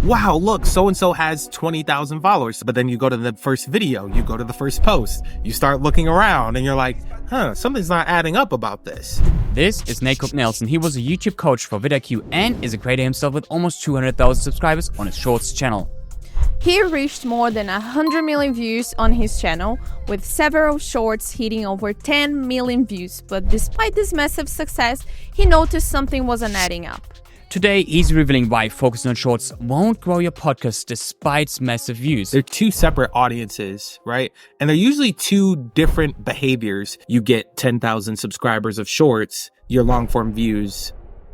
wow, look, so-and-so has 20,000 followers. But then you go to the first video, you go to the first post, you start looking around and you're like, something's not adding up about this. This is Nate Nelson. He was a YouTube coach for VidIQ and is a creator himself with almost 200,000 subscribers on his Shorts channel. He reached more than 100 million views on his channel, with several shorts hitting over 10 million views. But despite this massive success, he noticed something wasn't adding up. Today, he's revealing why focusing on shorts won't grow your podcast despite massive views. They're two separate audiences, right? And they're usually two different behaviors. You get 10,000 subscribers of shorts, your long form views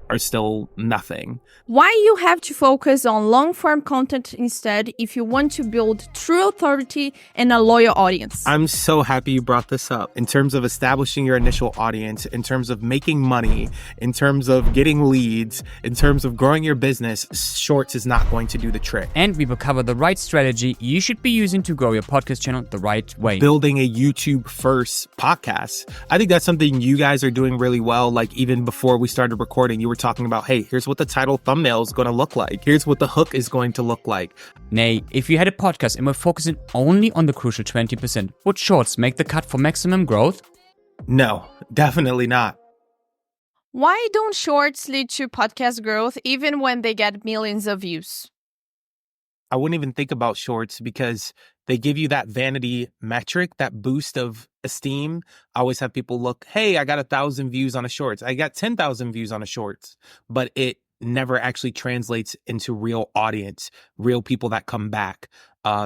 are still nothing. Why you have to focus on long-form content instead if you want to build true authority and a loyal audience. I'm so happy you brought this up. In terms of establishing your initial audience, in terms of making money, in terms of getting leads, in terms of growing your business, shorts is not going to do the trick. And we will cover the right strategy you should be using to grow your podcast channel the right way. Building a YouTube first podcast. I think that's something you guys are doing really well. Like even before we started recording, you were talking about, hey, here's what the title thumbnail is going to look like. Here's what the hook is going to look like. Nay, if you had a podcast and were focusing only on the crucial 20%, would shorts make the cut for maximum growth? No, definitely not. Why don't shorts lead to podcast growth even when they get millions of views? I wouldn't even think about shorts because they give you that vanity metric, that boost of esteem. I always have people look, hey, I got 1,000 views on a shorts. I got 10,000 views on a shorts, but it never actually translates into real audience, real people that come back.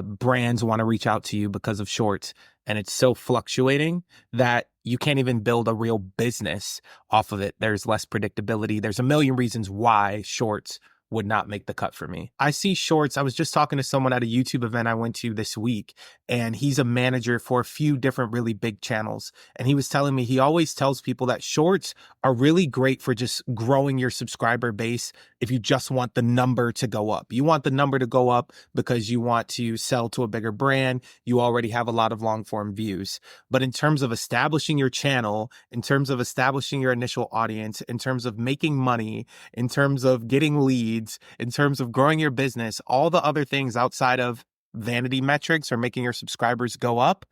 Brands want to reach out to you because of shorts. And it's so fluctuating that you can't even build a real business off of it. There's less predictability. There's a million reasons why shorts would not make the cut for me. I see shorts. I was just talking to someone at a YouTube event I went to this week, and he's a manager for a few different really big channels. And he was telling me he always tells people that shorts are really great for just growing your subscriber base if you just want the number to go up. You want the number to go up because you want to sell to a bigger brand. You already have a lot of long form views. But in terms of establishing your channel, in terms of establishing your initial audience, in terms of making money, in terms of getting leads, in terms of growing your business, all the other things outside of vanity metrics or making your subscribers go up,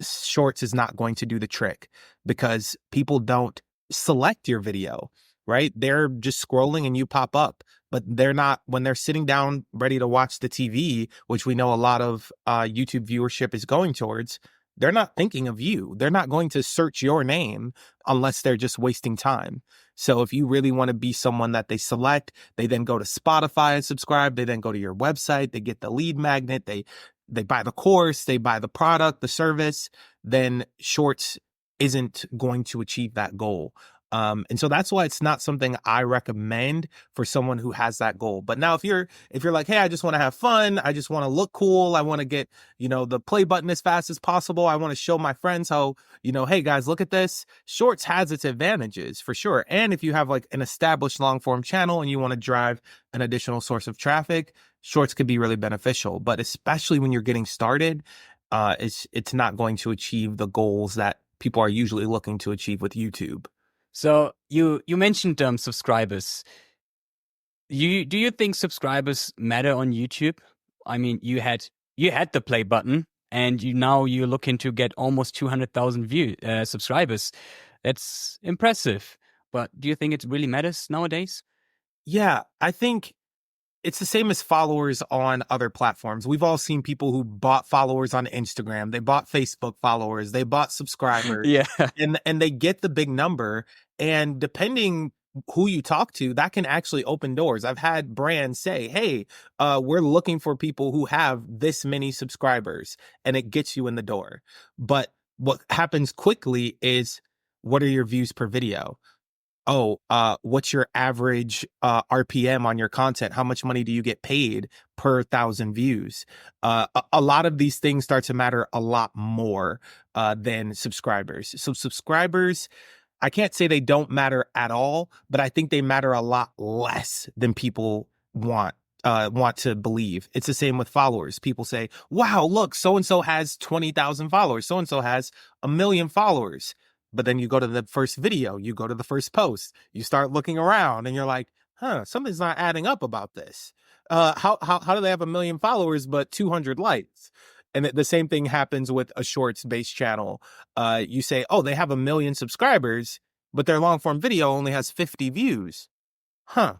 shorts is not going to do the trick because people don't select your video, right? They're just scrolling and you pop up, but they're not, when they're sitting down ready to watch the TV, which we know a lot of YouTube viewership is going towards, they're not thinking of you. They're not going to search your name unless they're just wasting time. So if you really want to be someone that they select, they then go to Spotify and subscribe. They then go to your website. They get the lead magnet. They buy the course. They buy the product, the service. Then shorts isn't going to achieve that goal. And so that's why it's not something I recommend for someone who has that goal. But now if you're like, hey, I just want to have fun. I just want to look cool. I want to get, the play button as fast as possible. I want to show my friends how, hey guys, look at this. Shorts has its advantages for sure. And if you have like an established long form channel and you want to drive an additional source of traffic, shorts could be really beneficial. But especially when you're getting started, it's not going to achieve the goals that people are usually looking to achieve with YouTube. So you mentioned subscribers. Do you think subscribers matter on YouTube? I mean, you had the play button, and you're looking to get almost 200,000 subscribers. That's impressive. But do you think it really matters nowadays? Yeah, I think it's the same as followers on other platforms. We've all seen people who bought followers on Instagram. They bought Facebook followers. They bought subscribers. Yeah. And they get the big number. And depending who you talk to, that can actually open doors. I've had brands say, hey, we're looking for people who have this many subscribers, and it gets you in the door. But what happens quickly is, what are your views per video? Oh, what's your average RPM on your content? How much money do you get paid per 1,000 views? A lot of these things start to matter a lot more than subscribers. So subscribers, I can't say they don't matter at all, but I think they matter a lot less than people want to believe. It's the same with followers. People say, wow, look, so-and-so has 20,000 followers. So-and-so has 1 million followers. But then you go to the first video, you go to the first post, you start looking around and you're like, something's not adding up about this. How do they have 1 million followers but 200 likes? And the same thing happens with a shorts based channel. You say, oh, they have 1 million subscribers, but their long form video only has 50 views. Huh.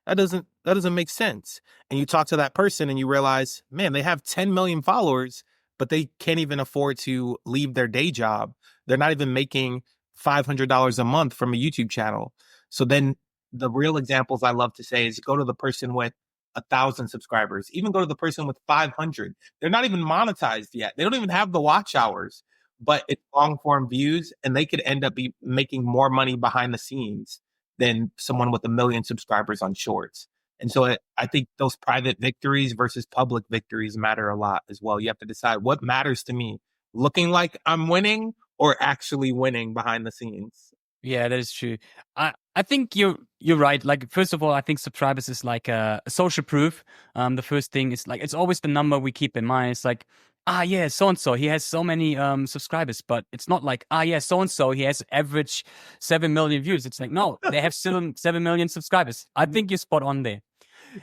That doesn't make sense. And you talk to that person and you realize, man, they have 10 million followers, but they can't even afford to leave their day job. They're not even making $500 a month from a YouTube channel. So then the real examples I love to say is go to the person with 1,000 subscribers, even go to the person with 500. They're not even monetized yet. They don't even have the watch hours, but it's long form views, and they could end up making more money behind the scenes than someone with 1 million subscribers on shorts. And so I think those private victories versus public victories matter a lot as well. You have to decide what matters to me, looking like I'm winning or actually winning behind the scenes. Yeah, that is true. I think you're right. Like, first of all, I think subscribers is like a social proof. The first thing is like, it's always the number we keep in mind. It's like, yeah, so and so he has so many subscribers, but it's not like, yeah, so and so he has average 7 million views. It's like, no, they have still 7 million subscribers. I think you're spot on there.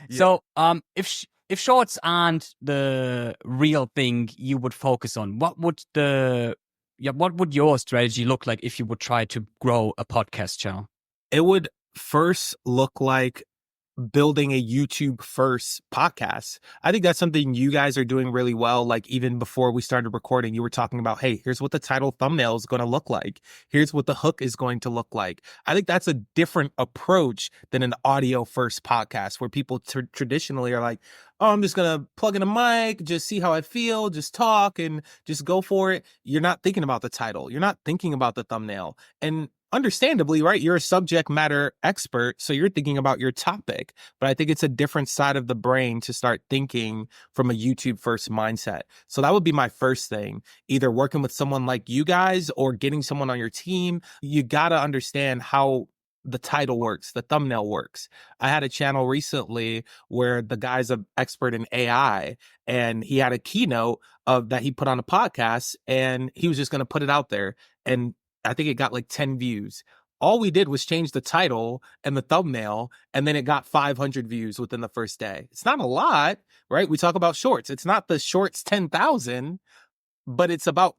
Yeah. So if shorts aren't the real thing you would focus on, what would your strategy look like if you would try to grow a podcast channel? It would first look like building a YouTube first podcast. I think that's something you guys are doing really well. Like, even before we started recording, you were talking about, hey, here's what the title thumbnail is going to look like. Here's what the hook is going to look like. I think that's a different approach than an audio first podcast where people traditionally are like, oh, I'm just going to plug in a mic, just see how I feel, just talk and just go for it. You're not thinking about the title. You're not thinking about the thumbnail. And understandably, right? You're a subject matter expert, so you're thinking about your topic. But I think it's a different side of the brain to start thinking from a YouTube first mindset. So that would be my first thing, either working with someone like you guys or getting someone on your team. You got to understand how the title works, the thumbnail works. I had a channel recently where the guy's an expert in AI, and he had a keynote that he put on a podcast, and he was just going to put it out there. And I think it got like 10 views. All we did was change the title and the thumbnail, and then it got 500 views within the first day. It's not a lot, right? We talk about shorts. It's not the shorts 10,000, but it's about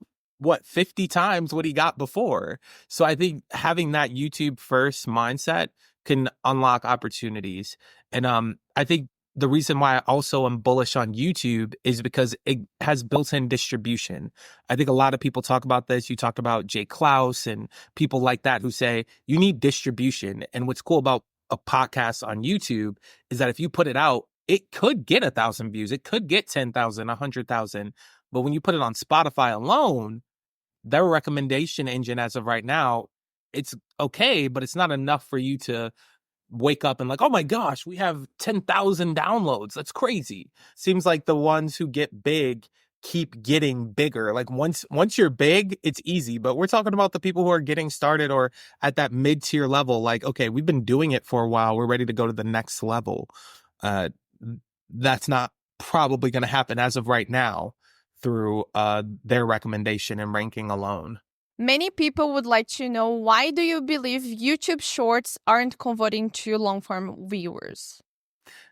50 times what he got before. So I think having that YouTube first mindset can unlock opportunities. And I think the reason why I also am bullish on YouTube is because it has built-in distribution. I think a lot of people talk about this. You talked about Jay Klaus and people like that who say you need distribution. And what's cool about a podcast on YouTube is that if you put it out, it could get 1,000 views. It could get 10,000, 100,000. But when you put it on Spotify alone, their recommendation engine as of right now, it's okay, but it's not enough for you to wake up and like, oh my gosh, we have 10,000 downloads. That's crazy. Seems like the ones who get big keep getting bigger. Like once you're big, it's easy. But we're talking about the people who are getting started or at that mid-tier level. Like, okay, we've been doing it for a while. We're ready to go to the next level. That's not probably going to happen as of right now through their recommendation and ranking alone. Many people would like to know, why do you believe YouTube Shorts aren't converting to long-form viewers?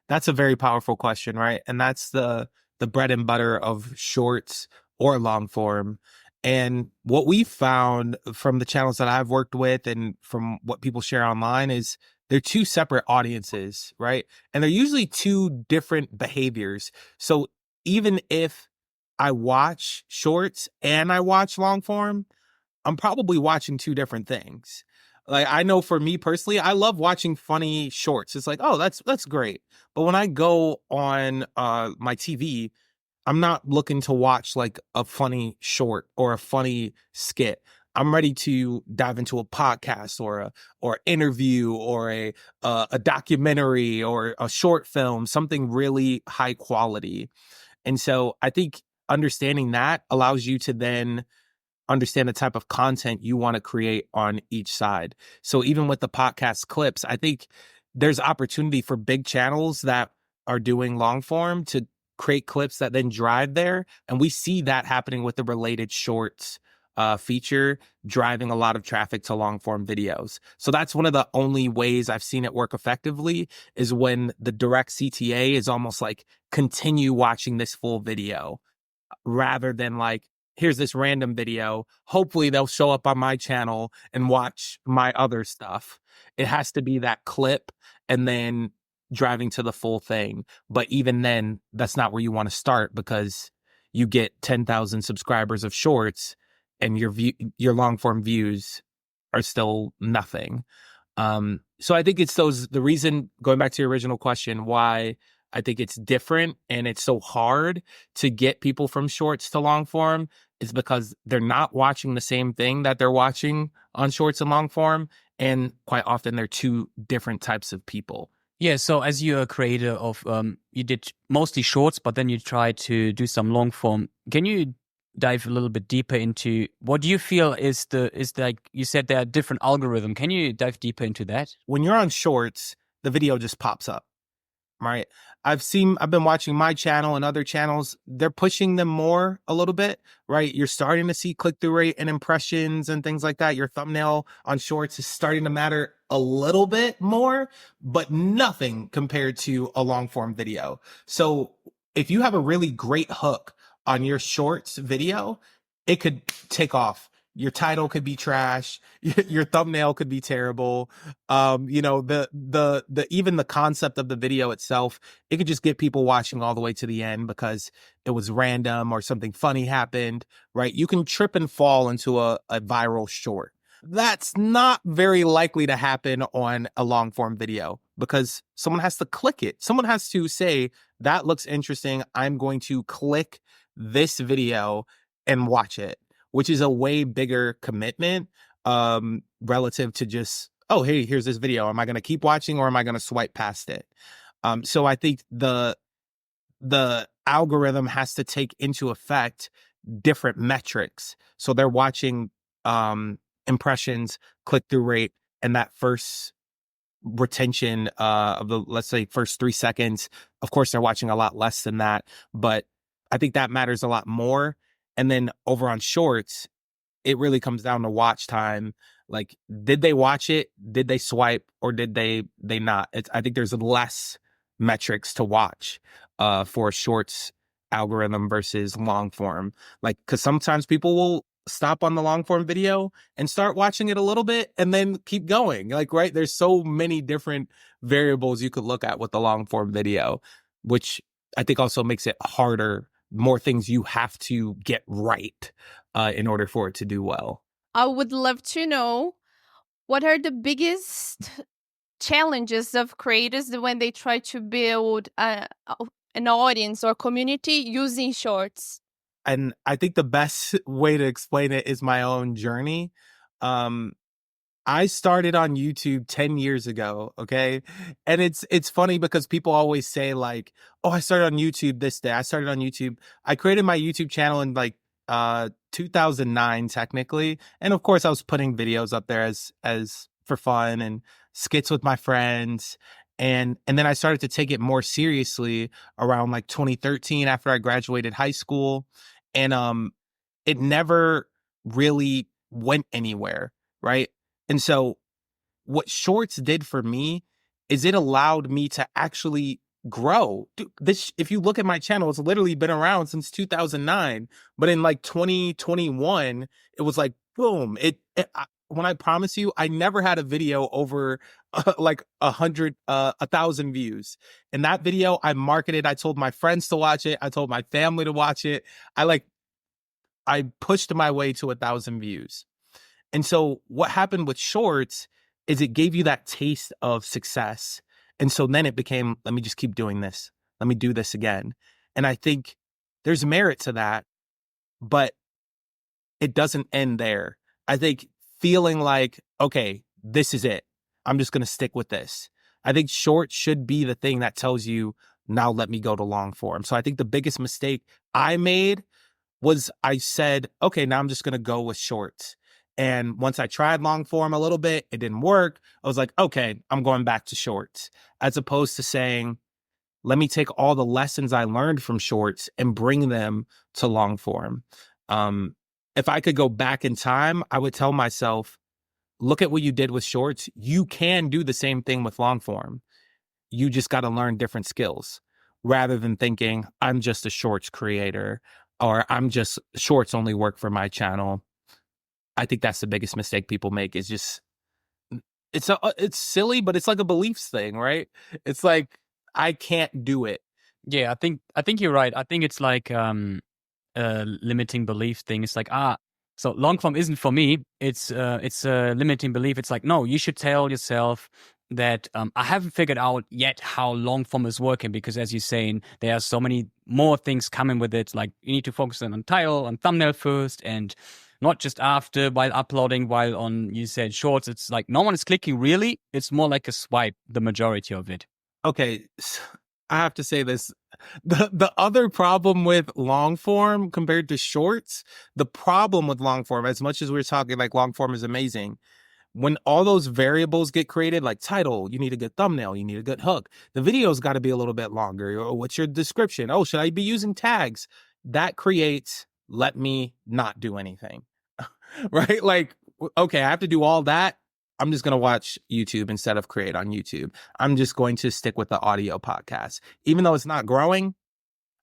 That's a very powerful question, right? And that's the bread and butter of shorts or long form. And what we found from the channels that I've worked with and from what people share online is they're two separate audiences, right? And they're usually two different behaviors. So even if I watch shorts and I watch long form, I'm probably watching two different things. Like, I know for me personally, I love watching funny shorts. It's like, oh, that's great. But when I go on my TV, I'm not looking to watch like a funny short or a funny skit. I'm ready to dive into a podcast or interview or a documentary or a short film, something really high quality. And so I think understanding that allows you to then understand the type of content you want to create on each side. So even with the podcast clips, I think there's opportunity for big channels that are doing long form to create clips that then drive there. And we see that happening with the related shorts feature driving a lot of traffic to long form videos. So that's one of the only ways I've seen it work effectively, is when the direct CTA is almost like continue watching this full video, rather than like, here's this random video. Hopefully they'll show up on my channel and watch my other stuff. It has to be that clip and then driving to the full thing. But even then, that's not where you want to start, because you get 10,000 subscribers of shorts and your long form views are still nothing. So I think it's the reason, going back to your original question, why I think it's different and it's so hard to get people from shorts to long form, is because they're not watching the same thing that they're watching on shorts and long form. And quite often they're two different types of people. Yeah, so as you're a creator of, you did mostly shorts, but then you tried to do some long form. Can you dive a little bit deeper into what do you feel is like, you said there are different algorithm. Can you dive deeper into that? When you're on shorts, the video just pops up, right? I've been watching my channel and other channels. They're pushing them more a little bit, right? You're starting to see click-through rate and impressions and things like that. Your thumbnail on shorts is starting to matter a little bit more, but nothing compared to a long form video. So if you have a really great hook on your shorts video, it could take off. Your title could be trash. Your thumbnail could be terrible. You know, the even the concept of the video itself, it could just get people watching all the way to the end because it was random or something funny happened, right? You can trip and fall into a viral short. That's not very likely to happen on a long form video, because someone has to click it. Someone has to say, that looks interesting. I'm going to click this video and watch it, which is a way bigger commitment relative to just, oh, hey, here's this video. Am I going to keep watching or am I going to swipe past it? So I think the algorithm has to take into effect different metrics. So they're watching impressions, click-through rate, and that first retention of the, let's say, first 3 seconds. Of course, they're watching a lot less than that, but I think that matters a lot more. And then over on shorts, it really comes down to watch time. Like, did they watch it? Did they swipe? Or did they not? I think there's less metrics to watch for shorts algorithm versus long form. Like, because sometimes people will stop on the long form video and start watching it a little bit and then keep going. Like, right, there's so many different variables you could look at with the long form video, which I think also makes it harder, more things you have to get right in order for it to do well. I would love to know, what are the biggest challenges of creators when they try to build an audience or community using shorts? And I think the best way to explain it is my own journey. I started on YouTube 10 years ago, okay? And it's funny because people always say like, oh, I started on YouTube this day. I started on YouTube. I created my YouTube channel in like 2009 technically. And of course I was putting videos up there as for fun and skits with my friends. And then I started to take it more seriously around like 2013 after I graduated high school. And it never really went anywhere, right? And so what shorts did for me is it allowed me to actually grow. Dude, if you look at my channel, it's literally been around since 2009. But in like 2021, it was like, boom. When I promise you, I never had a video over like 1,000 views. And that video I marketed, I told my friends to watch it. I told my family to watch it. I pushed my way to 1,000 views. And so what happened with shorts is it gave you that taste of success. And so then it became, let me just keep doing this. Let me do this again. And I think there's merit to that, but it doesn't end there. I think feeling like, okay, this is it. I'm just going to stick with this. I think short should be the thing that tells you, now let me go to long form. So I think the biggest mistake I made was I said, okay, now I'm just going to go with shorts. And once I tried long form a little bit, it didn't work. I was like, okay, I'm going back to shorts, as opposed to saying, let me take all the lessons I learned from shorts and bring them to long form. And if I could go back in time, I would tell myself, look at what you did with shorts. You can do the same thing with long form. You just got to learn different skills rather than thinking I'm just a shorts creator or I'm just shorts only work for my channel. I think that's the biggest mistake people make is just it's silly, but it's like a beliefs thing, right? It's like I can't do it. Yeah, I think you're right. I think it's like a limiting belief thing. It's like, so long form isn't for me. It's a limiting belief. It's like, no, you should tell yourself that I haven't figured out yet how long form is working, because as you're saying, there are so many more things coming with it. Like you need to focus on title and thumbnail first, and not just after while uploading. While on, you said shorts, it's like no one is clicking really. It's more like a swipe, the majority of it. Okay, I have to say this. The other problem with long form compared to shorts, the problem with long form, as much as we're talking like long form is amazing, when all those variables get created, like title, you need a good thumbnail, you need a good hook. The video's got to be a little bit longer. Or what's your description? Oh, should I be using tags? That creates, let me not do anything, right? Like, okay, I have to do all that. I'm just going to watch YouTube instead of create on YouTube. I'm just going to stick with the audio podcast. Even though it's not growing,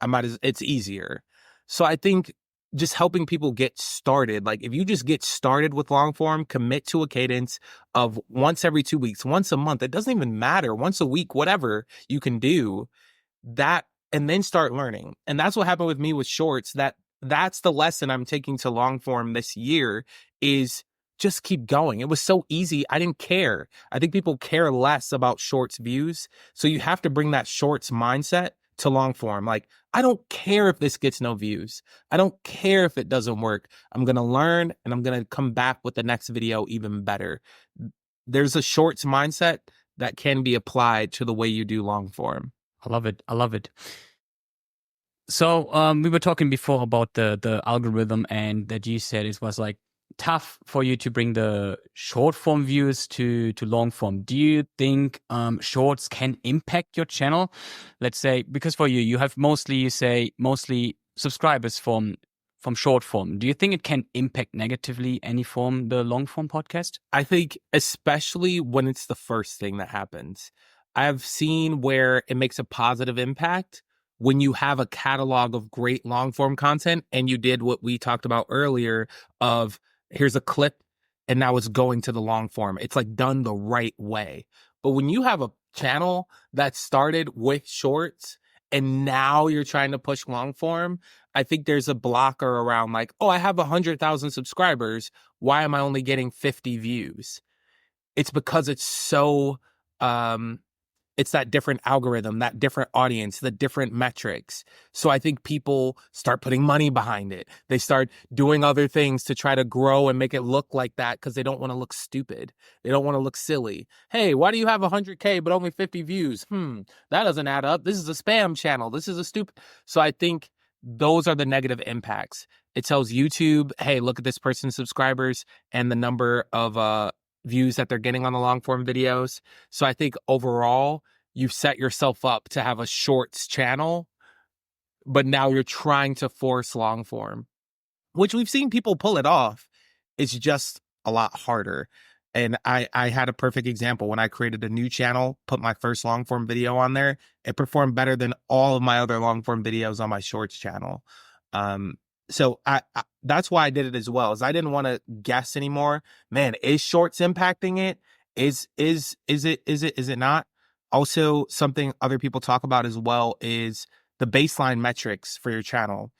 it's easier. So I think just helping people get started, like if you just get started with long form, commit to a cadence of once every 2 weeks, once a month, it doesn't even matter, once a week, whatever you can do that, and then start learning. And that's what happened with me with shorts. That's the lesson I'm taking to long form this year is just keep going. It was so easy. I didn't care. I think people care less about shorts views. So you have to bring that shorts mindset to long form. Like, I don't care if this gets no views. I don't care if it doesn't work. I'm going to learn and I'm going to come back with the next video even better. There's a shorts mindset that can be applied to the way you do long form. I love it. I love it. So we were talking before about the algorithm, and that you said it was like tough for you to bring the short form views to long form. Do you think shorts can impact your channel? Let's say, because for you have mostly subscribers from short form. Do you think it can impact negatively any form, the long form podcast? I think especially when it's the first thing that happens. I've seen where it makes a positive impact when you have a catalog of great long form content and you did what we talked about earlier of here's a clip and now it's going to the long form. It's like done the right way. But when you have a channel that started with shorts and now you're trying to push long form, I think there's a blocker around like, oh, I have 100,000 subscribers. Why am I only getting 50 views? It's because it's so, it's that different algorithm, that different audience, the different metrics. So I think people start putting money behind it. They start doing other things to try to grow and make it look like that because they don't want to look stupid. They don't want to look silly. Hey, why do you have 100K but only 50 views? That doesn't add up. This is a spam channel. This is a stupid. So I think those are the negative impacts. It tells YouTube, hey, look at this person's subscribers and the number of views that they're getting on the long form videos. So I think overall, you've set yourself up to have a shorts channel, but now you're trying to force long form, which we've seen people pull it off. It's just a lot harder. And I had a perfect example when I created a new channel, put my first long form video on there. It performed better than all of my other long form videos on my shorts channel. So I that's why I did it as well, is I didn't want to guess anymore. Man, is shorts impacting it? Is it not? Also, something other people talk about as well is the baseline metrics for your channel.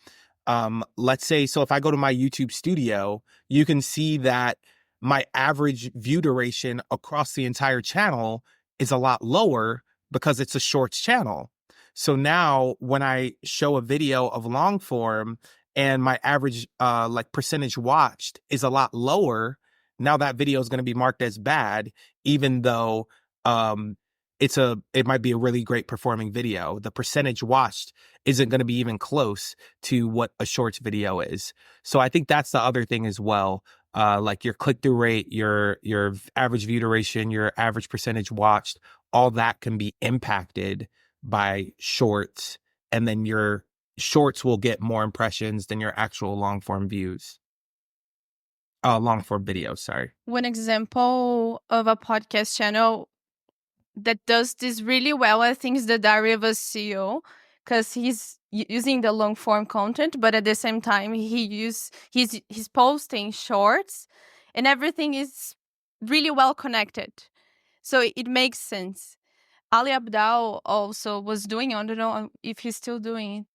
Let's say, so if I go to my YouTube studio, you can see that my average view duration across the entire channel is a lot lower because it's a shorts channel. So now when I show a video of long form and my average like percentage watched is a lot lower, now that video is going to be marked as bad, even though it might be a really great performing video. The percentage watched isn't going to be even close to what a shorts video is. So I think that's the other thing as well. Like your click-through rate, your average view duration, your average percentage watched, all that can be impacted by shorts, and then your shorts will get more impressions than your actual long form views. long form video. Sorry. One example of a podcast channel that does this really well, I think, is the Diary of a CEO, because he's using the long form content, but at the same time he's posting shorts, and everything is really well connected, so it makes sense. Ali Abdal also was doing, I don't know if he's still doing it.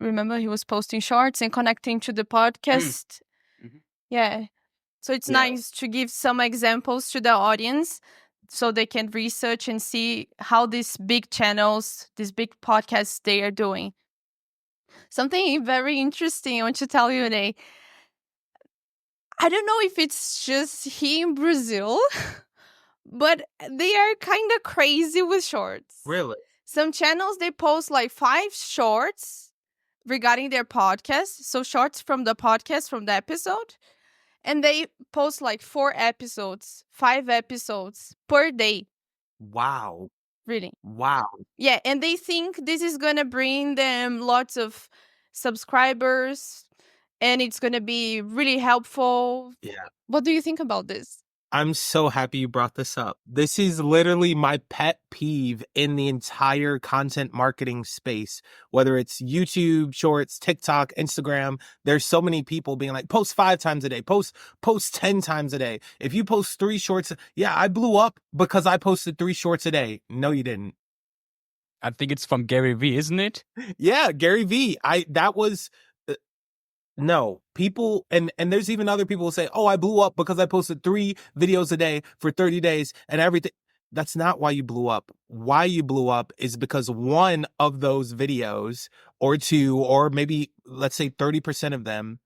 Remember, he was posting shorts and connecting to the podcast. Mhm. Yeah. So it's Yeah. nice to give some examples to the audience so they can research and see how these big channels, these big podcasts, they are doing. Something very interesting I want to tell you today. I don't know if it's just here in Brazil, but they are kind of crazy with shorts. Really? Some channels, they post like 5 shorts regarding their podcast. So shorts from the podcast, from the episode. And they post like 4 episodes, 5 episodes per day. Wow. Really. Wow. Yeah, and they think this is going to bring them lots of subscribers and it's going to be really helpful. Yeah. What do you think about this? I'm so happy you brought this up. This is literally my pet peeve in the entire content marketing space, whether it's YouTube, Shorts, TikTok, Instagram. There's so many people being like, post 5 times a day, post 10 times a day. If you post 3 shorts, yeah, I blew up because I posted 3 shorts a day. No, you didn't. I think it's from Gary Vee, isn't it? Yeah, Gary Vee. No, people, and there's even other people who say, oh, I blew up because I posted 3 videos a day for 30 days and everything. That's not why you blew up. Why you blew up is because one of those videos or 2, or maybe let's say 30% of them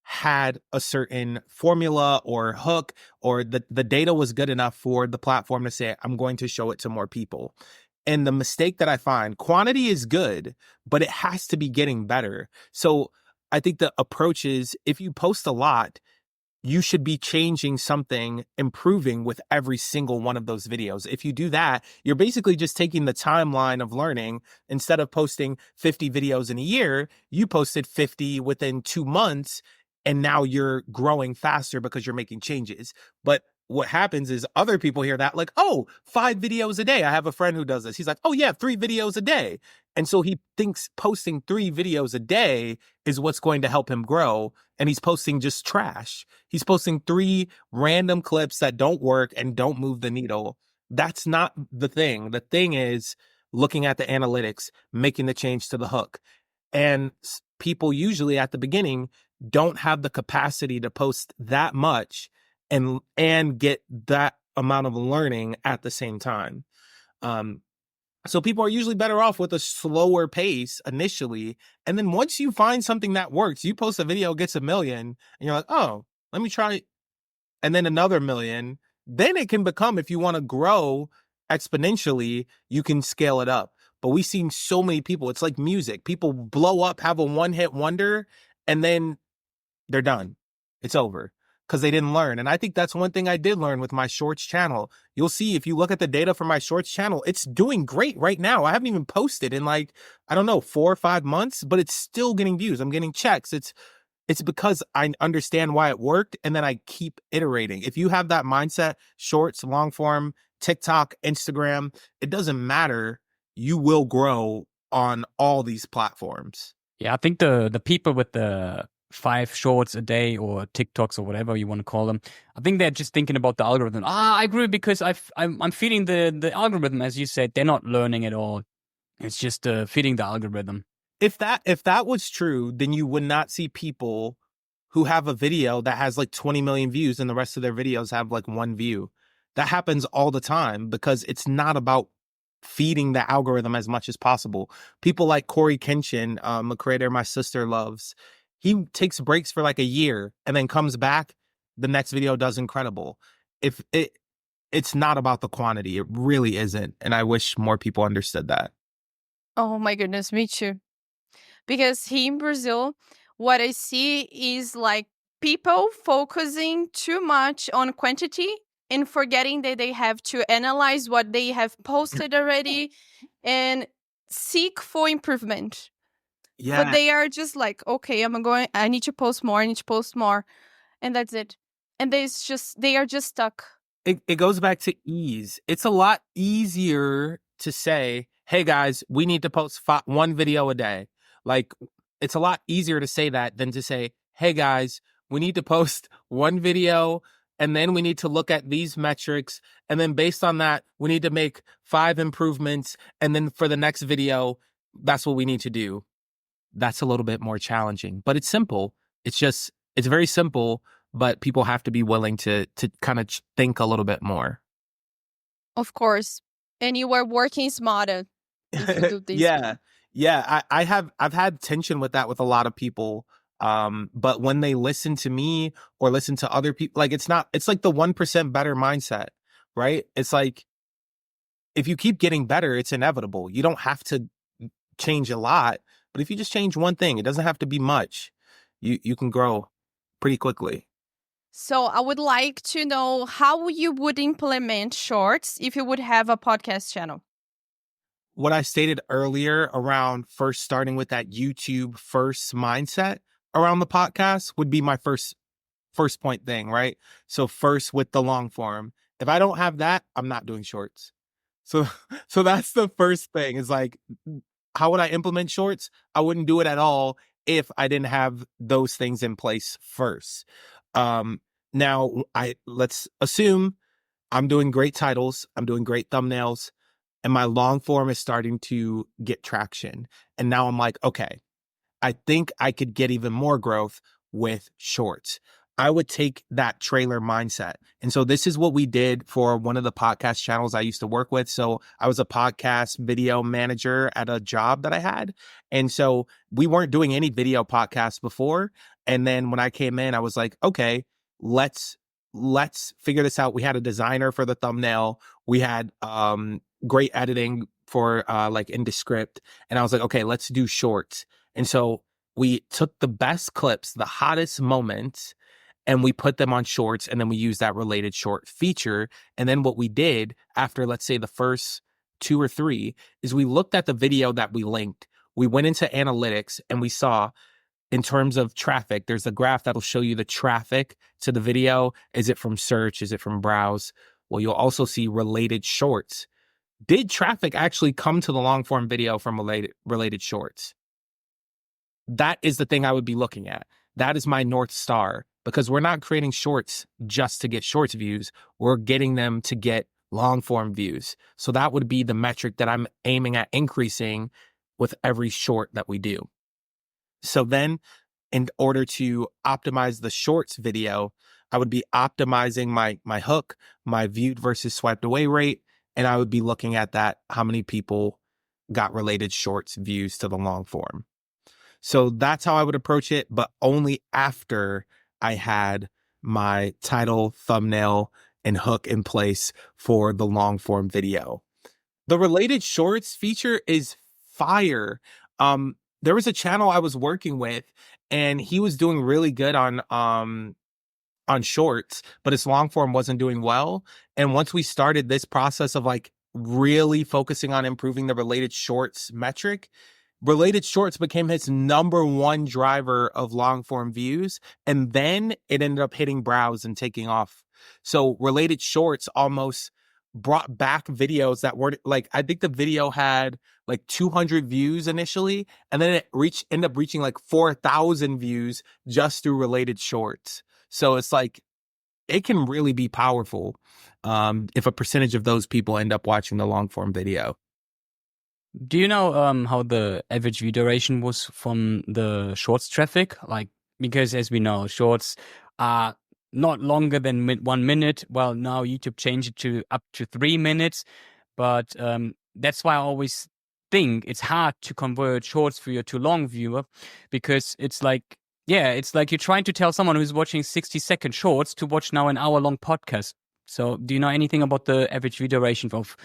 had a certain formula or hook, or the data was good enough for the platform to say, I'm going to show it to more people. And the mistake that I find, quantity is good, but it has to be getting better. So I think the approach is, if you post a lot, you should be changing something, improving with every single one of those videos. If you do that, you're basically just taking the timeline of learning. Instead of posting 50 videos in a year, you posted 50 within 2 months, and now you're growing faster because you're making changes. But what happens is other people hear that like, oh, 5 videos a day. I have a friend who does this. He's like, oh yeah, 3 videos a day. And so he thinks posting 3 videos a day is what's going to help him grow. And he's posting just trash. He's posting 3 random clips that don't work and don't move the needle. That's not the thing. The thing is looking at the analytics, making the change to the hook. And people usually at the beginning don't have the capacity to post that much and get that amount of learning at the same time. So people are usually better off with a slower pace initially. And then once you find something that works, you post a video, gets 1 million, and you're like, oh, let me try. And then another 1 million. Then it can become, if you want to grow exponentially, you can scale it up. But we've seen so many people, it's like music. People blow up, have a one-hit wonder, and then they're done. It's over because they didn't learn. And I think that's one thing I did learn with my shorts channel. You'll see if you look at the data for my shorts channel, it's doing great right now. I haven't even posted in like, I don't know, 4 or 5 months, but it's still getting views. I'm getting checks. It's because I understand why it worked, and then I keep iterating. If you have that mindset, shorts, long form, TikTok, Instagram, it doesn't matter. You will grow on all these platforms. Yeah, I think the people with the 5 shorts a day or TikToks or whatever you want to call them, I think they're just thinking about the algorithm. I agree, because I'm feeding the algorithm, as you said. They're not learning at all. It's just feeding the algorithm. If that was true, then you would not see people who have a video that has like 20 million views and the rest of their videos have like 1 view. That happens all the time because it's not about feeding the algorithm as much as possible. People like Corey Kenshin, a creator my sister loves, he takes breaks for like a year and then comes back. The next video does incredible. It's not about the quantity. It really isn't. And I wish more people understood that. Oh my goodness, me too. Because here in Brazil, what I see is like people focusing too much on quantity and forgetting that they have to analyze what they have posted already and seek for improvement. Yeah. But they are just like, okay, I need to post more, and that's it. and they are just stuck. It goes back to ease. It's a lot easier to say, hey guys, we need to post one video a day. Like, it's a lot easier to say that than to say, hey guys, we need to post one video, and then we need to look at these metrics, and then based on that, we need to make 5 improvements, and then for the next video, that's what we need to do. That's a little bit more challenging, but it's simple. It's very simple, but people have to be willing to kind of think a little bit more. Of course. And you are working smarter if you do this. Yeah. I've had tension with that with a lot of people. But when they listen to me or listen to other people, like it's like the 1% better mindset, right? It's like, if you keep getting better, it's inevitable. You don't have to change a lot, but if you just change one thing, it doesn't have to be much. You can grow pretty quickly. So I would like to know how you would implement shorts if you would have a podcast channel. What I stated earlier around first starting with that YouTube first mindset around the podcast would be my first point thing, right? So first with the long form. If I don't have that, I'm not doing shorts. So that's the first thing, is like, how would I implement shorts? I wouldn't do it at all if I didn't have those things in place first. Now let's assume I'm doing great titles, I'm doing great thumbnails, and my long form is starting to get traction. And now I'm like, okay, I think I could get even more growth with shorts. I would take that trailer mindset. And so this is what we did for one of the podcast channels I used to work with. So I was a podcast video manager at a job that I had. And so we weren't doing any video podcasts before. And then when I came in, I was like, okay, let's figure this out. We had a designer for the thumbnail. We had great editing for like in Descript. And I was like, okay, let's do shorts. And so we took the best clips, the hottest moments, and we put them on shorts, and then we used that related short feature. And then what we did after, let's say, the first 2 or 3 is we looked at the video that we linked. We went into analytics and we saw, in terms of traffic, there's a graph that'll show you the traffic to the video. Is it from search? Is it from browse? Well, you'll also see related shorts. Did traffic actually come to the long form video from related shorts? That is the thing I would be looking at. That is my North Star, because we're not creating shorts just to get shorts views. We're getting them to get long form views. So that would be the metric that I'm aiming at increasing with every short that we do. So then, in order to optimize the shorts video, I would be optimizing my hook, my viewed versus swiped away rate, and I would be looking at that, how many people got related shorts views to the long form. So that's how I would approach it, but only after I had my title, thumbnail, and hook in place for the long form video. The related shorts feature is fire. There was a channel I was working with, and he was doing really good on shorts, but his long form wasn't doing well. And once we started this process of like really focusing on improving the related shorts metric, related shorts became his #1 driver of long form views. And then it ended up hitting browse and taking off. So related shorts almost brought back videos that were like, I think the video had like 200 views initially, and then it ended up reaching like 4,000 views just through related shorts. So it's like, it can really be powerful if a percentage of those people end up watching the long form video. Do you know how the average view duration was from the shorts traffic? Like, because as we know, shorts are not longer than 1 minute. Well, now YouTube changed it to up to 3 minutes, but that's why I always think it's hard to convert shorts viewer to long viewer, because it's like, it's like you're trying to tell someone who's watching 60-second shorts to watch now an hour-long podcast. So do you know anything about the average view duration of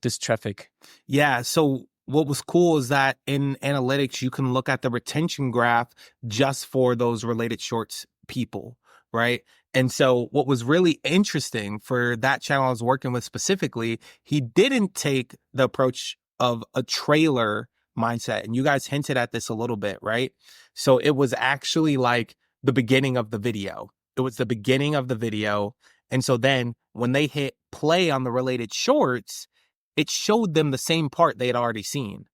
this traffic? Yeah, so what was cool is that in analytics, you can look at the retention graph just for those related shorts people, right? And so what was really interesting for that channel I was working with specifically, he didn't take the approach of a trailer mindset. And you guys hinted at this a little bit, right? So it was actually like the beginning of the video. It was the beginning of the video. And so then when they hit play on the related shorts, it showed them the same part they had already seen.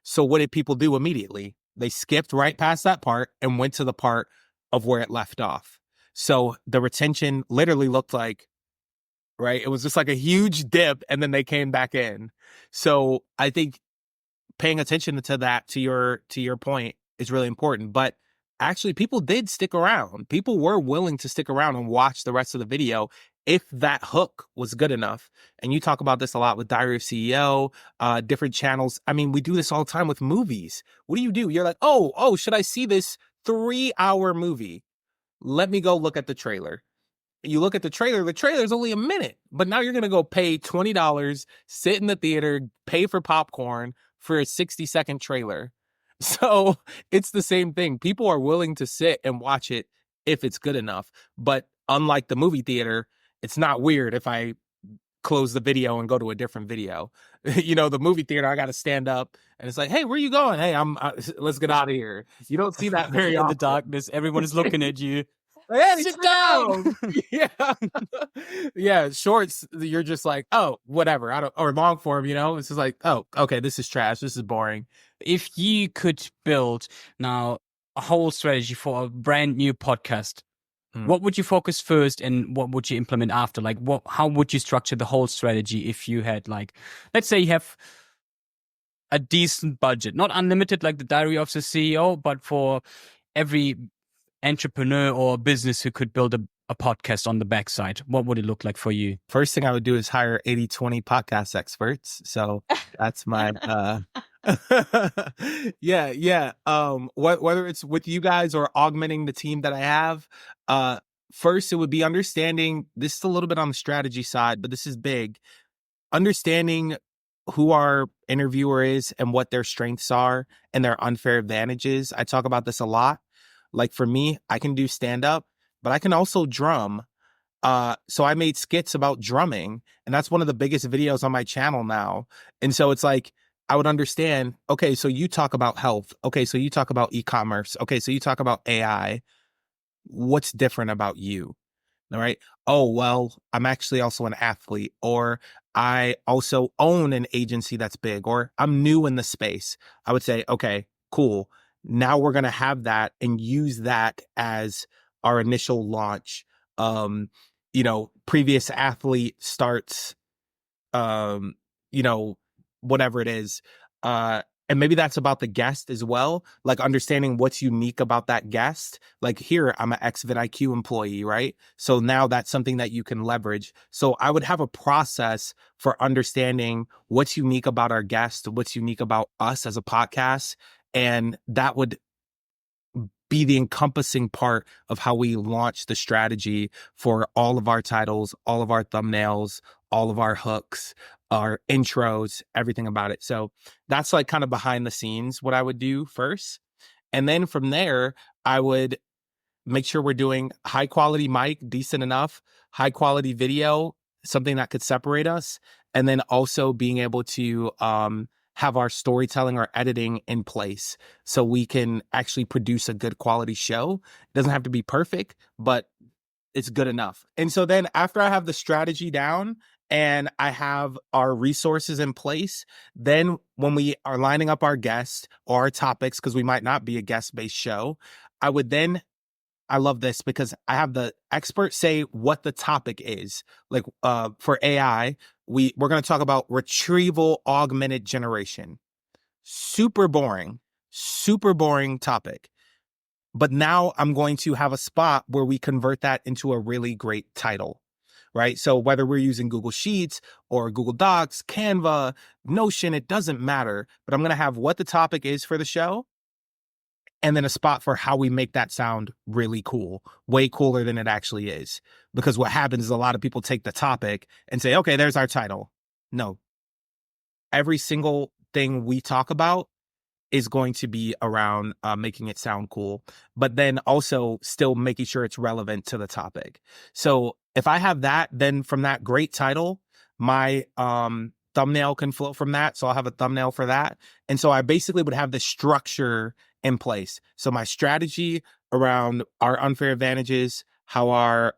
So what did people do immediately? They skipped right past that part and went to the part of where it left off. So the retention literally looked like, right? It was just like a huge dip and then they came back in. So I think paying attention to that, to your point, is really important. But actually people did stick around. People were willing to stick around and watch the rest of the video if that hook was good enough. And you talk about this a lot with Diary of CEO, different channels. I mean, we do this all the time with movies. What do? You're like, oh, should I see this 3-hour movie? Let me go look at the trailer. You look at the trailer's only a minute, but now you're going to go pay $20, sit in the theater, pay for popcorn for a 60-second trailer. So it's the same thing. People are willing to sit and watch it if it's good enough. But unlike the movie theater, it's not weird if I close the video and go to a different video. The movie theater, I got to stand up and it's like, hey, where you going? Hey, let's get out of here. You don't see that very in often. the darkness. Everyone is looking at you. Hey, Sit down. Yeah. Yeah. Shorts, you're just like, oh, whatever. Or long form, it's just like, oh, okay, this is trash. This is boring. If you could build now a whole strategy for a brand new podcast, what would you focus first and what would you implement after? Like, how would you structure the whole strategy if you had, like, let's say you have a decent budget, not unlimited like the Diary of the CEO, but for every entrepreneur or business who could build a podcast on the backside, what would it look like for you? First thing I would do is hire 80-20 podcast experts. So that's my yeah. Whether it's with you guys or augmenting the team that I have, first it would be understanding, this is a little bit on the strategy side, but this is big. Understanding who our interviewer is and what their strengths are and their unfair advantages. I talk about this a lot. Like for me, I can do stand up, but I can also drum. So I made skits about drumming, and that's one of the biggest videos on my channel now. And so it's like, I would understand, okay, so you talk about health. Okay, so you talk about e-commerce. Okay, so you talk about AI. What's different about you? All right. Oh, well, I'm actually also an athlete, or I also own an agency that's big, or I'm new in the space. I would say, okay, cool. Now we're going to have that and use that as our initial launch. Previous athlete starts, whatever it is. And maybe that's about the guest as well, like understanding what's unique about that guest. Like here, I'm an Ex-VidIQ employee, right? So now that's something that you can leverage. So I would have a process for understanding what's unique about our guest, what's unique about us as a podcast. And that would be the encompassing part of how we launch the strategy for all of our titles, all of our thumbnails, all of our hooks, our intros, everything about it. So that's like kind of behind the scenes what I would do first. And then from there, I would make sure we're doing high quality mic, decent enough, high quality video, something that could separate us. And then also being able to have our storytelling or editing in place so we can actually produce a good quality show. It doesn't have to be perfect, but it's good enough. And so then after I have the strategy down and I have our resources in place, then when we are lining up our guests or our topics, because we might not be a guest-based show, I love this because I have the expert say what the topic is. Like for AI, we're going to talk about retrieval augmented generation. Super boring topic. But now I'm going to have a spot where we convert that into a really great title, right? So whether we're using Google Sheets or Google Docs, Canva, Notion, it doesn't matter. But I'm going to have what the topic is for the show, and then a spot for how we make that sound really cool, way cooler than it actually is. Because what happens is a lot of people take the topic and say, okay, there's our title. No. Every single thing we talk about is going to be around making it sound cool, but then also still making sure it's relevant to the topic. So if I have that, then from that great title, my thumbnail can flow from that. So I'll have a thumbnail for that. And so I basically would have the structure in place. So my strategy around our unfair advantages, how our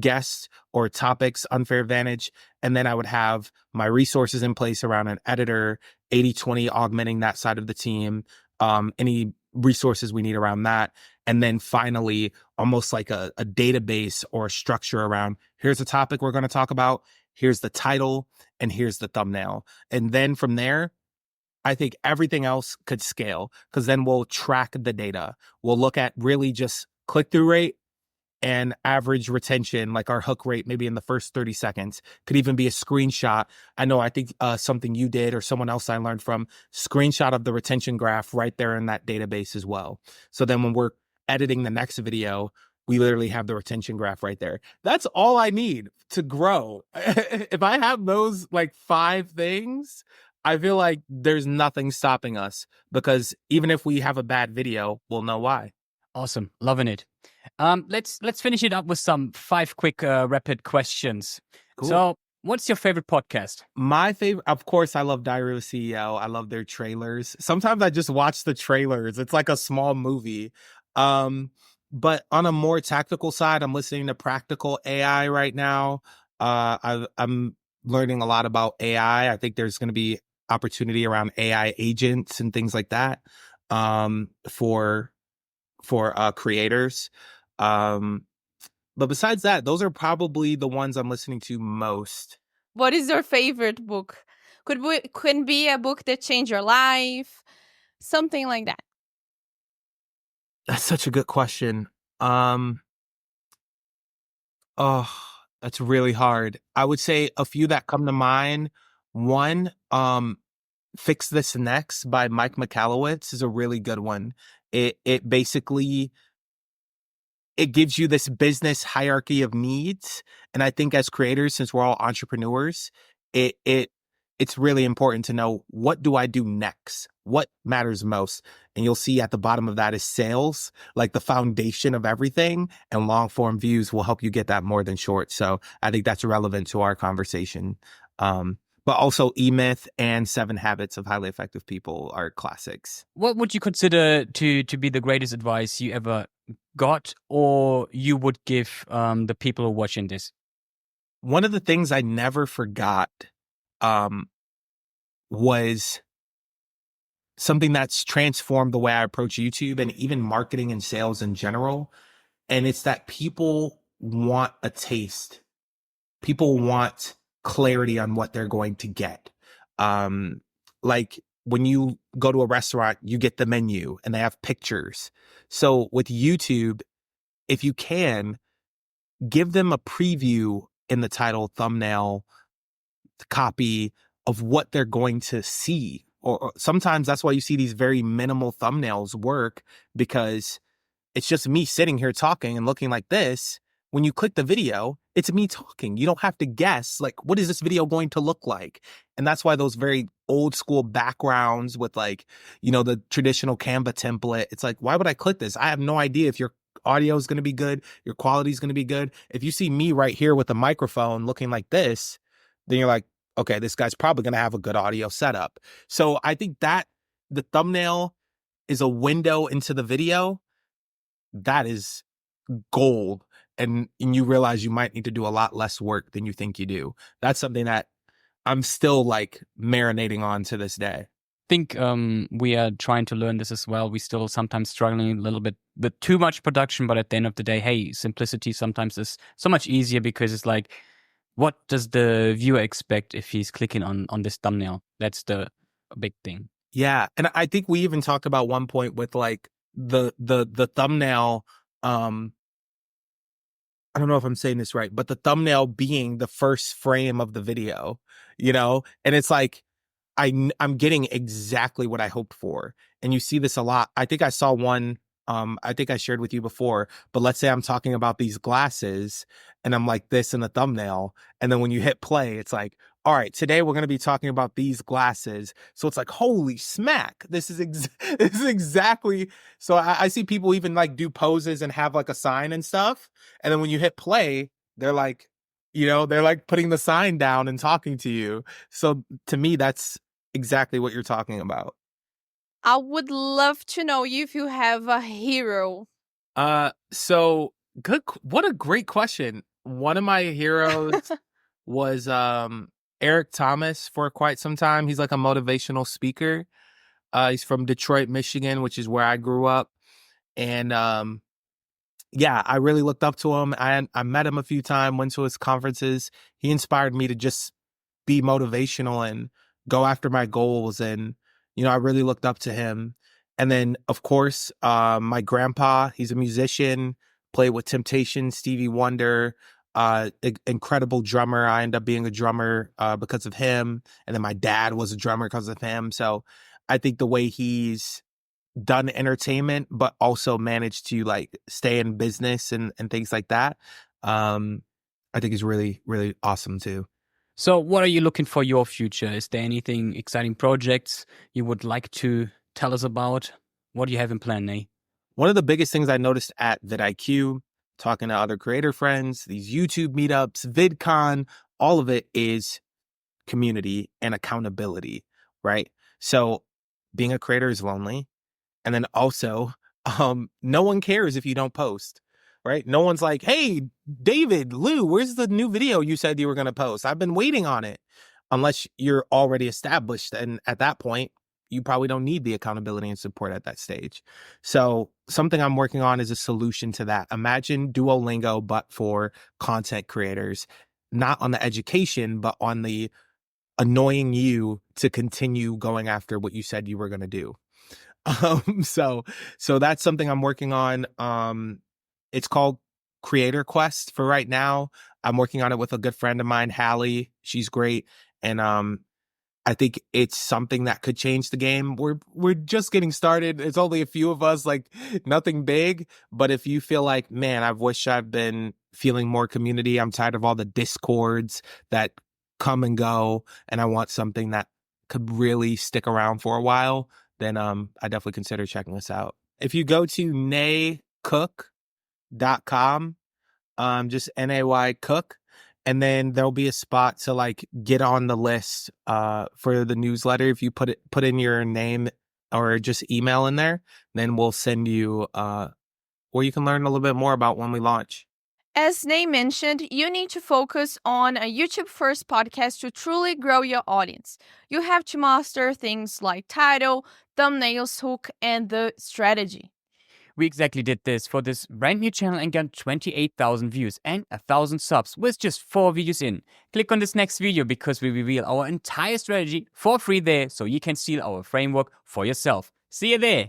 guests or topics unfair advantage, and then I would have my resources in place around an editor, 80/20 augmenting that side of the team, any resources we need around that, and then finally almost like a database or a structure around, here's a topic we're going to talk about, here's the title, and here's the thumbnail. And then from there, I think everything else could scale, because then we'll track the data. We'll look at really just click-through rate and average retention, like our hook rate, maybe in the first 30 seconds. Could even be a screenshot. I think something you did or someone else I learned from, screenshot of the retention graph right there in that database as well. So then when we're editing the next video, we literally have the retention graph right there. That's all I need to grow. If I have those like 5 things, I feel like there's nothing stopping us, because even if we have a bad video, we'll know why. Awesome. Loving it. Let's finish it up with some 5 quick rapid questions. Cool. So, what's your favorite podcast? My favorite, of course, I love Diary of a CEO. I love their trailers. Sometimes I just watch the trailers. It's like a small movie. But on a more tactical side, I'm listening to Practical AI right now. I'm learning a lot about AI. I think there's going to be opportunity around AI agents and things like that, for creators. But besides that, those are probably the ones I'm listening to most. What is your favorite book? Could be a book that changed your life, something like that. That's such a good question. That's really hard. I would say a few that come to mind. One, Fix This Next by Mike Michalowicz is a really good one. It basically, it gives you this business hierarchy of needs. And I think as creators, since we're all entrepreneurs, it's really important to know, what do I do next? What matters most? And you'll see at the bottom of that is sales, like the foundation of everything, and long form views will help you get that more than short. So I think that's relevant to our conversation. But also E-Myth and 7 Habits of Highly Effective People are classics. What would you consider to be the greatest advice you ever got, or you would give the people who are watching this? One of the things I never forgot was something that's transformed the way I approach YouTube and even marketing and sales in general. And it's that people want a taste. People want clarity on what they're going to get. Like when you go to a restaurant, you get the menu and they have pictures. So with YouTube, if you can, give them a preview in the title, thumbnail, copy of what they're going to see. Or sometimes that's why you see these very minimal thumbnails work, because it's just me sitting here talking and looking like this. When you click the video, it's me talking. You don't have to guess, like, what is this video going to look like? And that's why those very old school backgrounds with, like, the traditional Canva template, it's like, why would I click this? I have no idea if your audio is going to be good, your quality is going to be good. If you see me right here with a microphone looking like this, then you're like, okay, this guy's probably going to have a good audio setup. So I think that the thumbnail is a window into the video. That is gold. And you realize you might need to do a lot less work than you think you do. That's something that I'm still like marinating on to this day. I think we are trying to learn this as well. We still sometimes struggling a little bit with too much production, but at the end of the day, hey, simplicity sometimes is so much easier, because it's like, what does the viewer expect if he's clicking on this thumbnail? That's the big thing. Yeah. And I think we even talked about one point with like the thumbnail. I don't know if I'm saying this right, but the thumbnail being the first frame of the video, and it's like, I'm getting exactly what I hoped for. And you see this a lot. I think I saw one, I think I shared with you before, but let's say I'm talking about these glasses and I'm like this in the thumbnail. And then when you hit play, it's like, all right, today we're going to be talking about these glasses. So it's like, holy smack. This is exactly. So I see people even like do poses and have like a sign and stuff. And then when you hit play, they're like, they're like putting the sign down and talking to you. So to me, that's exactly what you're talking about. I would love to know if you have a hero. So What a great question. One of my heroes was Eric Thomas for quite some time. He's like a motivational speaker. He's from Detroit, Michigan, which is where I grew up. And yeah, I really looked up to him. I met him a few times, went to his conferences. He inspired me to just be motivational and go after my goals. And, I really looked up to him. And then, of course, my grandpa, he's a musician, played with Temptation, Stevie Wonder, incredible drummer. I ended up being a drummer because of him. And then my dad was a drummer because of him. So I think the way he's done entertainment, but also managed to like stay in business and things like that, I think is really, really awesome too. So what are you looking for your future? Is there anything exciting projects you would like to tell us about? What do you have in plan, Nate? One of the biggest things I noticed at vidIQ, talking to other creator friends, these YouTube meetups, VidCon, all of it is community and accountability, right? So being a creator is lonely. And then also, no one cares if you don't post, right? No one's like, hey, David, Lou, where's the new video you said you were going to post? I've been waiting on it. Unless you're already established. And at that point, you probably don't need the accountability and support at that stage. So something I'm working on is a solution to that. Imagine Duolingo, but for content creators, not on the education, but on the annoying you to continue going after what you said you were going to do. So that's something I'm working on. It's called Creator Quest for right now. I'm working on it with a good friend of mine, Hallie. She's great. And I think it's something that could change the game. We're just getting started. It's only a few of us, like nothing big. But if you feel like, man, I wish I've been feeling more community. I'm tired of all the discords that come and go, and I want something that could really stick around for a while, then I definitely consider checking this out. If you go to naycook.com, just NAY Cook, and then there'll be a spot to like get on the list for the newsletter. If you put in your name or just email in there, then we'll send you where you can learn a little bit more about when we launch. As Nate mentioned, you need to focus on a YouTube-first podcast to truly grow your audience. You have to master things like title, thumbnails, hook, and the strategy. We exactly did this for this brand new channel and got 28,000 views and 1,000 subs with just 4 videos in. Click on this next video because we reveal our entire strategy for free there so you can steal our framework for yourself. See you there!